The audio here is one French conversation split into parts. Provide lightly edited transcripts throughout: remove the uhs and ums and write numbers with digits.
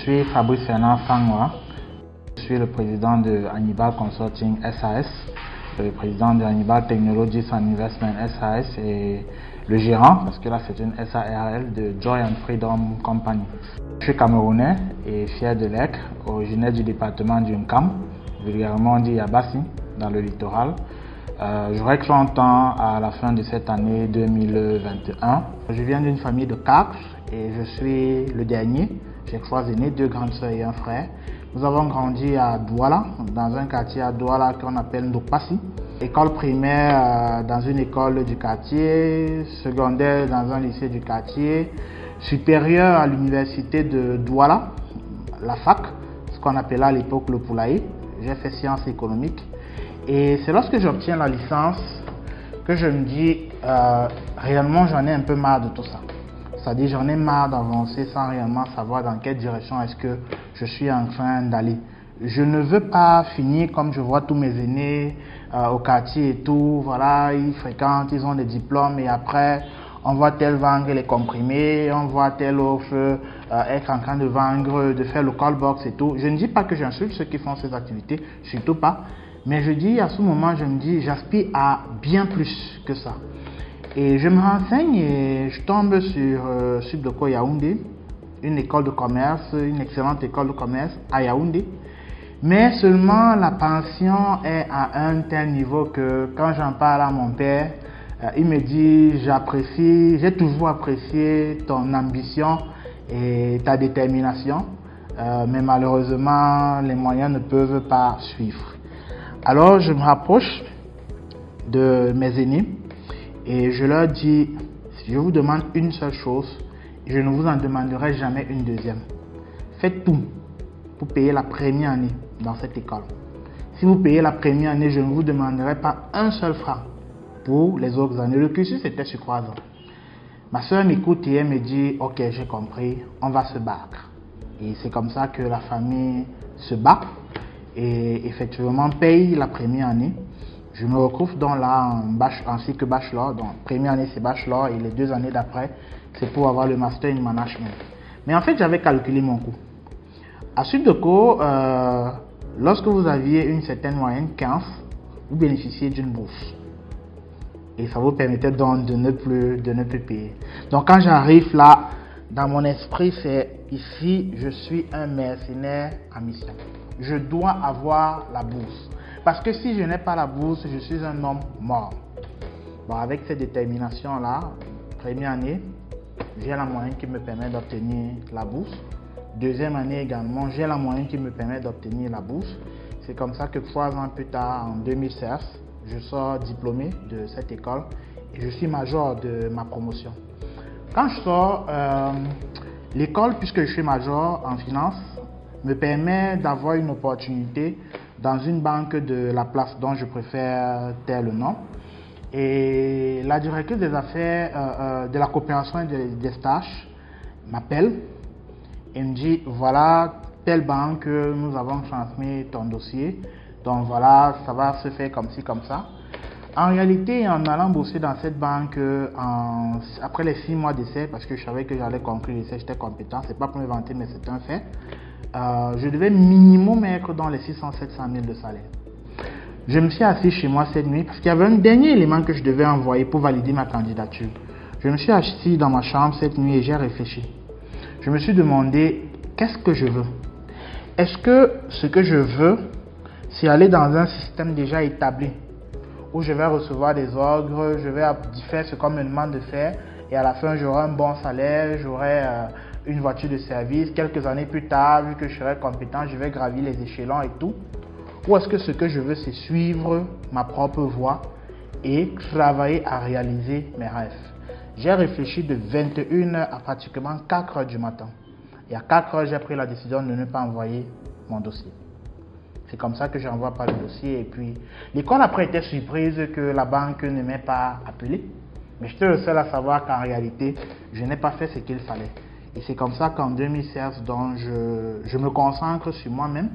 suis Fabrice Fernand Fangwa. Je suis le président de Hannibal Consulting SAS, le président de Hannibal Technologies and Investment SAS et le gérant, parce que là c'est une SARL, de Joy and Freedom Company. Je suis camerounais et fier de l'être, originaire du département du Nkam, vulgairement dit Yabassi, dans le littoral. J'aurai 30 ans à la fin de cette année 2021. Je viens d'une famille de 4 et je suis le dernier. J'ai 3 aînés, 2 grandes sœurs et un frère. Nous avons grandi à Douala, dans un quartier à Douala qu'on appelle Ndokpassi. École primaire dans une école du quartier, secondaire dans un lycée du quartier, supérieur à l'université de Douala, la fac, ce qu'on appelait à l'époque le Poulaï. J'ai fait sciences économiques. Et c'est lorsque j'obtiens la licence que je me dis, réellement j'en ai un peu marre de tout ça. C'est-à-dire j'en ai marre d'avancer sans réellement savoir dans quelle direction est-ce que je suis en train d'aller. Je ne veux pas finir comme je vois tous mes aînés au quartier et tout. Voilà, ils fréquentent, ils ont des diplômes et après on voit tel vendre les comprimés, on voit tel autre être en train de vendre, de faire le call box et tout. Je ne dis pas que j'insulte ceux qui font ces activités, surtout pas. Mais je dis à ce moment, je me dis, j'aspire à bien plus que ça. Et je me renseigne et je tombe sur Subdeco Yaoundé, une école de commerce, une excellente école de commerce à Yaoundé. Mais seulement la pension est à un tel niveau que quand j'en parle à mon père, il me dit, j'apprécie, j'ai toujours apprécié ton ambition et ta détermination, mais malheureusement, les moyens ne peuvent pas suivre. Alors je me rapproche de mes aînés et je leur dis, je vous demande une seule chose, je ne vous en demanderai jamais une deuxième. Faites tout pour payer la première année dans cette école. Si vous payez la première année, je ne vous demanderai pas un seul franc pour les autres années. Le cursus était sur 3 ans. Ma soeur m'écoute et elle me dit, ok, j'ai compris, on va se battre. Et c'est comme ça que la famille se bat et effectivement paye la première année. Je me retrouve donc là en cycle bachelor. Donc première année c'est bachelor et les 2 années d'après c'est pour avoir le master in management. Mais en fait j'avais calculé mon coût. À Subdeco, lorsque vous aviez une certaine moyenne 15, vous bénéficiez d'une bourse. Et ça vous permettait donc de ne plus payer. Donc quand j'arrive là, dans mon esprit c'est ici je suis un mercenaire en mission. Je dois avoir la bourse. Parce que si je n'ai pas la bourse, je suis un homme mort. Bon, avec cette détermination-là, première année, j'ai la moyenne qui me permet d'obtenir la bourse. Deuxième année également, j'ai la moyenne qui me permet d'obtenir la bourse. C'est comme ça que 3 ans plus tard, en 2016, je sors diplômé de cette école et je suis major de ma promotion. Quand je sors, l'école, puisque je suis major en finance, me permet d'avoir une opportunité dans une banque de la place dont je préfère taire le nom. Et la directrice des affaires de la coopération et des stages m'appelle et me dit, voilà, telle banque, nous avons transmis ton dossier. Donc voilà, ça va se faire comme ci, comme ça. En réalité, en allant bosser dans cette banque, après les 6 mois d'essai, parce que je savais que j'allais conclure l'essai, j'étais compétent, c'est pas pour me vanter, mais c'est un fait. Je devais minimum être dans les 600-700 000 de salaire. Je me suis assis chez moi cette nuit parce qu'il y avait un dernier élément que je devais envoyer pour valider ma candidature. Je me suis assis dans ma chambre cette nuit et j'ai réfléchi. Je me suis demandé, qu'est-ce que je veux? Est-ce que ce que je veux, c'est aller dans un système déjà établi où je vais recevoir des ordres, je vais faire ce qu'on me demande de faire et à la fin j'aurai un bon salaire, j'aurai une voiture de service, quelques années plus tard, vu que je serai compétent, je vais gravir les échelons et tout. Ou est-ce que ce que je veux, c'est suivre ma propre voie et travailler à réaliser mes rêves? J'ai réfléchi de 21h à pratiquement 4h du matin. Et à 4h, j'ai pris la décision de ne pas envoyer mon dossier. C'est comme ça que j'envoie pas le dossier. Et puis, l'école après était surprise que la banque ne m'ait pas appelé. Mais j'étais le seul à savoir qu'en réalité, je n'ai pas fait ce qu'il fallait. Et c'est comme ça qu'en 2016, donc, je me concentre sur moi-même.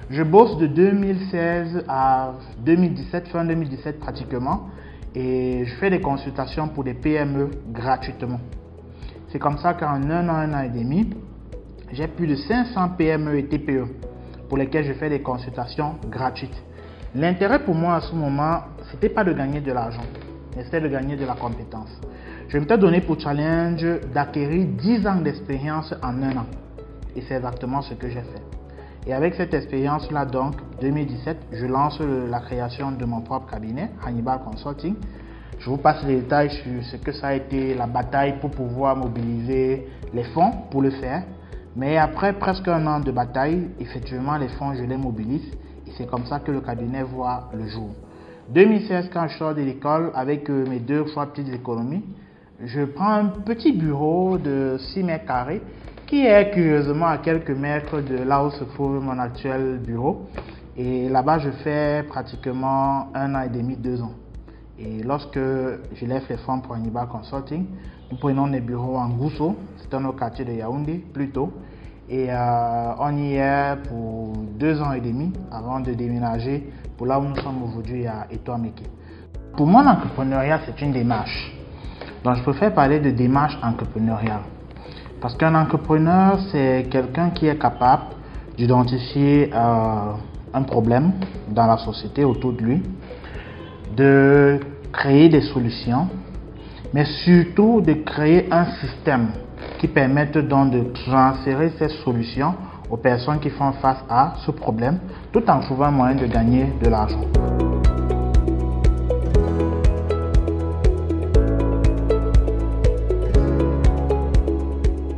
Je bosse de 2016 à 2017, fin 2017 pratiquement. Et je fais des consultations pour des PME gratuitement. C'est comme ça qu'en un an et demi, j'ai plus de 500 PME et TPE pour lesquels je fais des consultations gratuites. L'intérêt pour moi à ce moment, c'était pas de gagner de l'argent, mais c'était de gagner de la compétence. Je m'étais donné pour challenge d'acquérir 10 ans d'expérience en un an. Et c'est exactement ce que j'ai fait. Et avec cette expérience-là, donc, 2017, je lance la création de mon propre cabinet, Hannibal Consulting. Je vous passe les détails sur ce que ça a été la bataille pour pouvoir mobiliser les fonds pour le faire. Mais après presque un an de bataille, effectivement, les fonds, je les mobilise. Et c'est comme ça que le cabinet voit le jour. 2016, quand je sors de l'école, avec mes 2-3 petites économies, je prends un petit bureau de 6 mètres carrés qui est curieusement à quelques mètres de là où se trouve mon actuel bureau. Et là-bas, je fais pratiquement 1 an et demi, 2 ans. Et lorsque je lève les fonds pour Hannibal Consulting, nous prenons des bureaux en Gousso, c'est dans le quartier de Yaoundé plutôt. Et on y est pour 2 ans et demi avant de déménager pour là où nous sommes aujourd'hui à Etoameke. Pour moi, l'entrepreneuriat, c'est une démarche. Donc, je préfère parler de démarche entrepreneuriale. Parce qu'un entrepreneur, c'est quelqu'un qui est capable d'identifier un problème dans la société autour de lui, de créer des solutions, mais surtout de créer un système qui permette donc de transférer ces solutions aux personnes qui font face à ce problème, tout en trouvant un moyen de gagner de l'argent.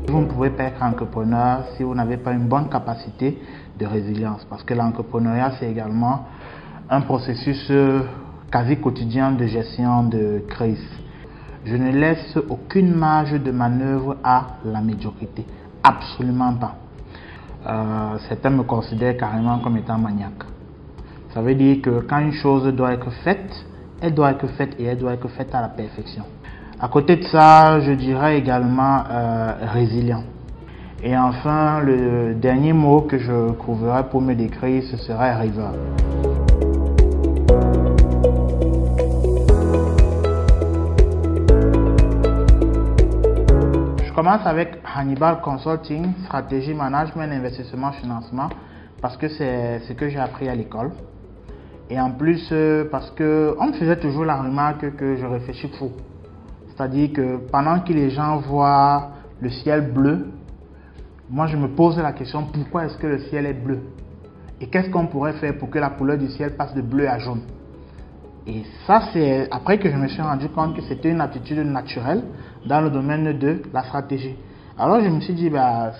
Vous ne pouvez pas être entrepreneur si vous n'avez pas une bonne capacité de résilience, parce que l'entrepreneuriat, c'est également un processus quasi quotidien de gestion de crise. Je ne laisse aucune marge de manœuvre à la médiocrité, absolument pas. Certains me considèrent carrément comme étant maniaque. Ça veut dire que quand une chose doit être faite, elle doit être faite et elle doit être faite à la perfection. À côté de ça, je dirais également résilient. Et enfin, le dernier mot que je trouverai pour me décrire, ce serait rêveur. Je commence avec Hannibal Consulting, stratégie, management, investissement, financement, parce que c'est ce que j'ai appris à l'école. Et en plus, parce qu'on me faisait toujours la remarque que je réfléchis trop. C'est-à-dire que pendant que les gens voient le ciel bleu, moi je me pose la question, pourquoi est-ce que le ciel est bleu? Et qu'est-ce qu'on pourrait faire pour que la couleur du ciel passe de bleu à jaune? Et ça, c'est après que je me suis rendu compte que c'était une aptitude naturelle dans le domaine de la stratégie. Alors je me suis dit,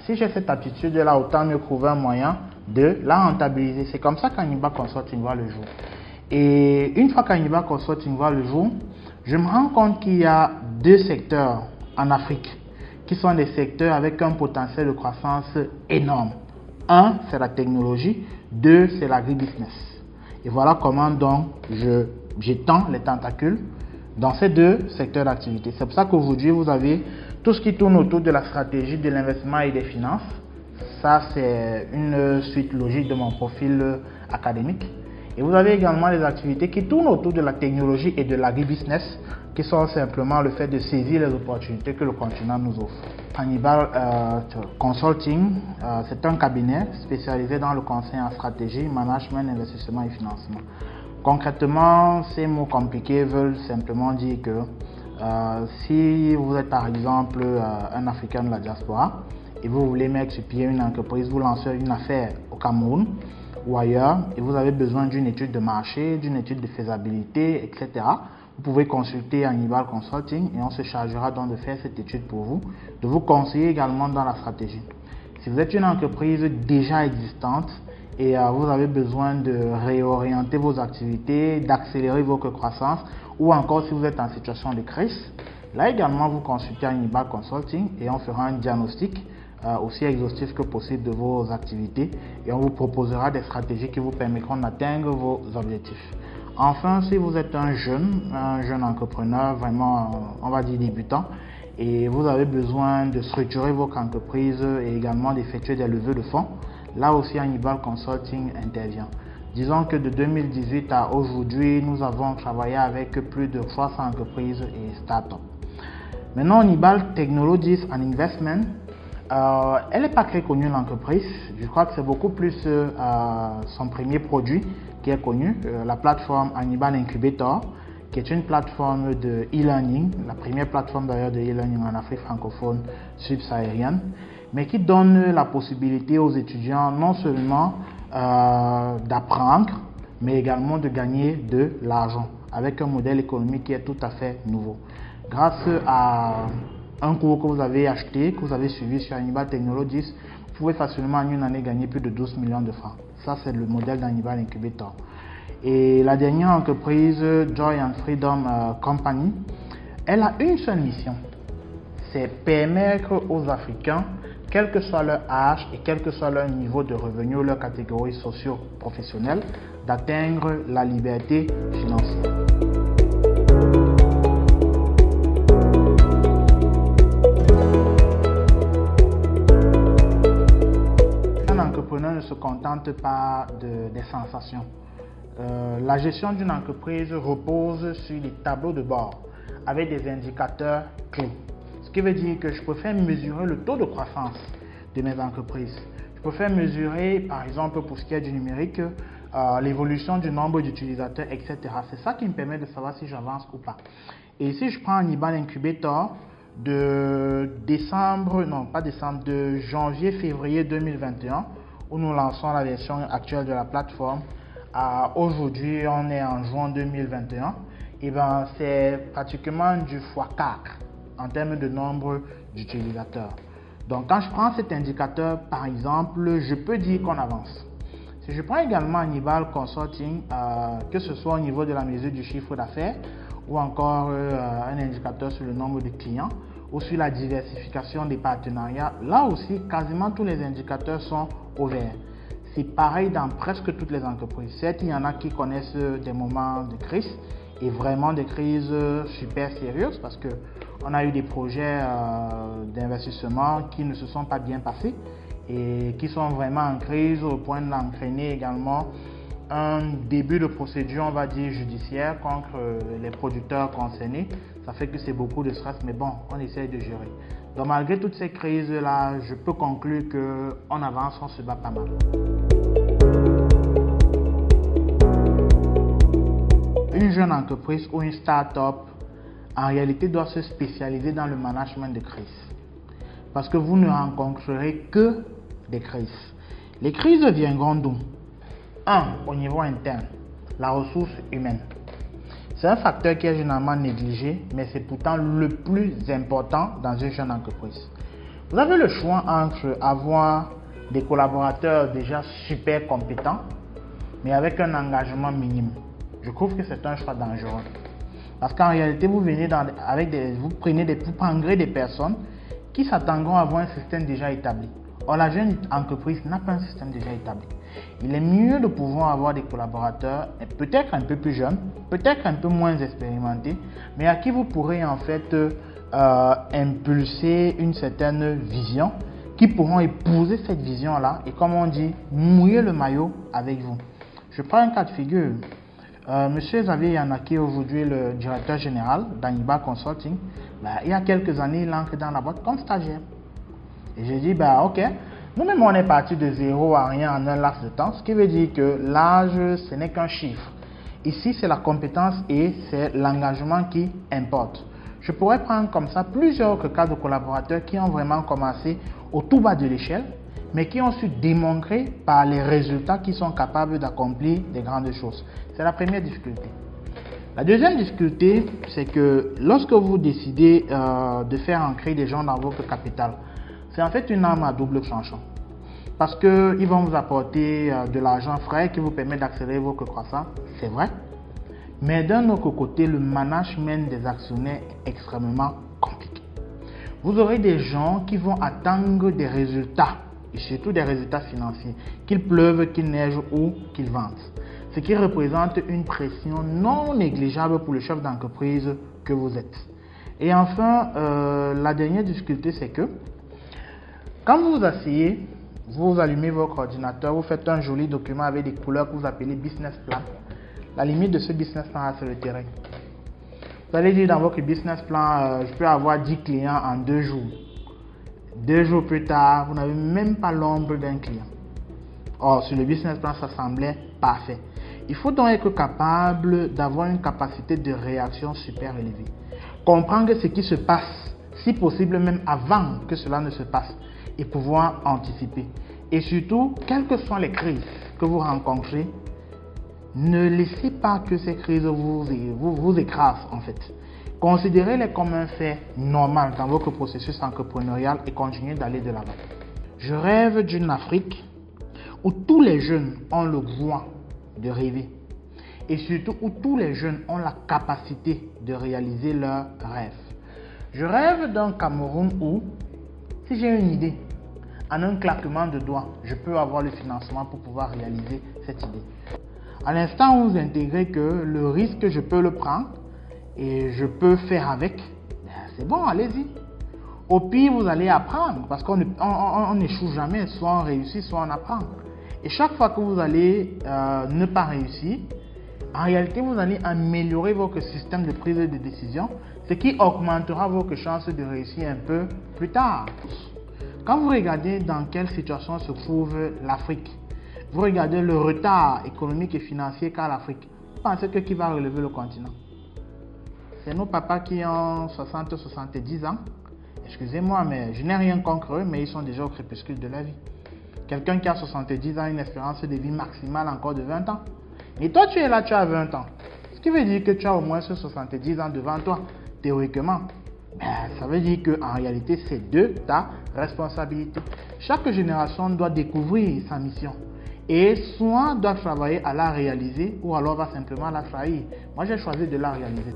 si j'ai cette aptitude-là, autant mieux trouver un moyen de la rentabiliser. C'est comme ça qu'Hannibal Consulting voit le jour. Et une fois qu'Hannibal Consulting voit le jour, je me rends compte qu'il y a 2 secteurs en Afrique qui sont des secteurs avec un potentiel de croissance énorme. 1, c'est la technologie. 2, c'est l'agribusiness. Et voilà comment donc j'étends les tentacules dans ces 2 secteurs d'activité. C'est pour ça qu'aujourd'hui, vous avez tout ce qui tourne autour de la stratégie, de l'investissement et des finances. Ça, c'est une suite logique de mon profil académique. Et vous avez également les activités qui tournent autour de la technologie et de l'agribusiness, qui sont simplement le fait de saisir les opportunités que le continent nous offre. Hannibal Consulting, c'est un cabinet spécialisé dans le conseil en stratégie, management, investissement et financement. Concrètement, ces mots compliqués veulent simplement dire que si vous êtes par exemple un Africain de la diaspora et vous voulez mettre sur pied une entreprise, vous lancez une affaire au Cameroun ou ailleurs et vous avez besoin d'une étude de marché, d'une étude de faisabilité, etc. Vous pouvez consulter Hannibal Consulting et on se chargera donc de faire cette étude pour vous, de vous conseiller également dans la stratégie. Si vous êtes une entreprise déjà existante et vous avez besoin de réorienter vos activités, d'accélérer votre croissance ou encore si vous êtes en situation de crise, là également vous consultez Hannibal Consulting et on fera un diagnostic aussi exhaustif que possible de vos activités et on vous proposera des stratégies qui vous permettront d'atteindre vos objectifs. Enfin, si vous êtes un jeune entrepreneur, vraiment, on va dire débutant, et vous avez besoin de structurer votre entreprise et également d'effectuer des levées de fonds, là aussi Hannibal Consulting intervient. Disons que de 2018 à aujourd'hui, nous avons travaillé avec plus de 300 entreprises et startups. Maintenant, Hannibal Technologies and Investment, Elle n'est pas très connue, l'entreprise. Je crois que c'est beaucoup plus son premier produit qui est connu, la plateforme Hannibal Incubator, qui est une plateforme de e-learning, la première plateforme d'ailleurs de e-learning en Afrique francophone subsaharienne, mais qui donne la possibilité aux étudiants non seulement d'apprendre, mais également de gagner de l'argent avec un modèle économique qui est tout à fait nouveau. Grâce à un cours que vous avez acheté, que vous avez suivi sur Hannibal Technologies, vous pouvez facilement en une année gagner plus de 12 millions de francs. Ça, c'est le modèle d'Hannibal Incubator. Et la dernière entreprise, Joy and Freedom Company, elle a une seule mission, c'est permettre aux Africains, quel que soit leur âge et quel que soit leur niveau de revenu ou leur catégorie socio-professionnelle, d'atteindre la liberté financière. Un entrepreneur ne se contente pas des sensations. La gestion d'une entreprise repose sur des tableaux de bord avec des indicateurs clés. Ce qui veut dire que je préfère mesurer le taux de croissance de mes entreprises. Je préfère mesurer, par exemple, pour ce qui est du numérique, l'évolution du nombre d'utilisateurs, etc. C'est ça qui me permet de savoir si j'avance ou pas. Et si je prends Hannibal Incubator de janvier-février 2021, où nous lançons la version actuelle de la plateforme, aujourd'hui on est en juin 2021, et ben c'est pratiquement du x4 en termes de nombre d'utilisateurs. Donc quand je prends cet indicateur par exemple, je peux dire qu'on avance. Si je prends également Hannibal Consulting, que ce soit au niveau de la mesure du chiffre d'affaires ou encore un indicateur sur le nombre de clients ou sur la diversification des partenariats, là aussi quasiment tous les indicateurs sont au vert. C'est pareil dans presque toutes les entreprises. Certes, il y en a qui connaissent des moments de crise et vraiment des crises super sérieuses parce qu'on a eu des projets d'investissement qui ne se sont pas bien passés et qui sont vraiment en crise au point d'entraîner également un début de procédure, on va dire, judiciaire contre les producteurs concernés. Ça fait que c'est beaucoup de stress, mais bon, on essaie de gérer. Donc malgré toutes ces crises-là, je peux conclure qu'on avance, on se bat pas mal. Une jeune entreprise ou une start-up, en réalité, doit se spécialiser dans le management de crise. Parce que vous ne rencontrerez que des crises. Les crises viendront d'où? Au niveau interne, la ressource humaine. C'est un facteur qui est généralement négligé, mais c'est pourtant le plus important dans une jeune entreprise. Vous avez le choix entre avoir des collaborateurs déjà super compétents, mais avec un engagement minime. Je trouve que c'est un choix dangereux. Parce qu'en réalité, vous prendrez des personnes qui s'attendront à avoir un système déjà établi. Or, la jeune entreprise n'a pas un système déjà établi. Il est mieux de pouvoir avoir des collaborateurs, peut-être un peu plus jeunes, peut-être un peu moins expérimentés, mais à qui vous pourrez en fait impulser une certaine vision, qui pourront épouser cette vision-là et, comme on dit, mouiller le maillot avec vous. Je prends un cas de figure. Monsieur Xavier Yanaki, aujourd'hui le directeur général d'Hannibal Consulting, il y a quelques années, il entre dans la boîte comme stagiaire. Et j'ai dit, ok, nous-mêmes on est parti de zéro à rien en un laps de temps, ce qui veut dire que l'âge, ce n'est qu'un chiffre. Ici, c'est la compétence et c'est l'engagement qui importe. Je pourrais prendre comme ça plusieurs autres cas de collaborateurs qui ont vraiment commencé au tout bas de l'échelle, mais qui ont su démontrer par les résultats qu'ils sont capables d'accomplir des grandes choses. C'est la première difficulté. La deuxième difficulté, c'est que lorsque vous décidez de faire ancrer des gens dans votre capital, c'est en fait une arme à double tranchant. Parce qu'ils vont vous apporter de l'argent frais qui vous permet d'accélérer votre croissance, c'est vrai. Mais d'un autre côté, le management des actionnaires est extrêmement compliqué. Vous aurez des gens qui vont attendre des résultats, et surtout des résultats financiers, qu'il pleuve, qu'il neige ou qu'il vente. Ce qui représente une pression non négligeable pour le chef d'entreprise que vous êtes. Et enfin, la dernière difficulté, c'est que quand vous vous asseyez, vous allumez votre ordinateur, vous faites un joli document avec des couleurs que vous appelez business plan. La limite de ce business plan, c'est le terrain. Vous allez dire dans votre business plan, je peux avoir 10 clients en 2 jours. 2 jours plus tard, vous n'avez même pas l'ombre d'un client. Or, sur le business plan, ça semblait parfait. Il faut donc être capable d'avoir une capacité de réaction super élevée. Comprendre ce qui se passe, si possible même avant que cela ne se passe, et pouvoir anticiper. Et surtout, quelles que soient les crises que vous rencontrez, ne laissez pas que ces crises vous écrasent en fait. Considérez-les comme un fait normal dans votre processus entrepreneurial et continuez d'aller de l'avant. Je rêve d'une Afrique où tous les jeunes ont le droit de rêver et surtout où tous les jeunes ont la capacité de réaliser leurs rêves. Je rêve d'un Cameroun où, si j'ai une idée, en un claquement de doigts, je peux avoir le financement pour pouvoir réaliser cette idée. À l'instant où vous intégrez que le risque, je peux le prendre et je peux faire avec, c'est bon, allez-y. Au pire, vous allez apprendre parce qu'on n'échoue jamais, soit on réussit, soit on apprend. Et chaque fois que vous allez ne pas réussir, en réalité, vous allez améliorer votre système de prise de décision, ce qui augmentera votre chance de réussir un peu plus tard. Quand vous regardez dans quelle situation se trouve l'Afrique, vous regardez le retard économique et financier qu'a l'Afrique, vous pensez que qui va relever le continent? C'est nos papas qui ont 60-70 ans. Excusez-moi, mais je n'ai rien contre eux, mais ils sont déjà au crépuscule de la vie. Quelqu'un qui a 70 ans a une espérance de vie maximale encore de 20 ans. Et toi, tu es là, tu as 20 ans. Ce qui veut dire que tu as au moins 70 ans devant toi, théoriquement. Ça veut dire qu'en réalité, c'est de ta responsabilité. Chaque génération doit découvrir sa mission. Et soit doit travailler à la réaliser, ou alors va simplement la trahir. Moi, j'ai choisi de la réaliser.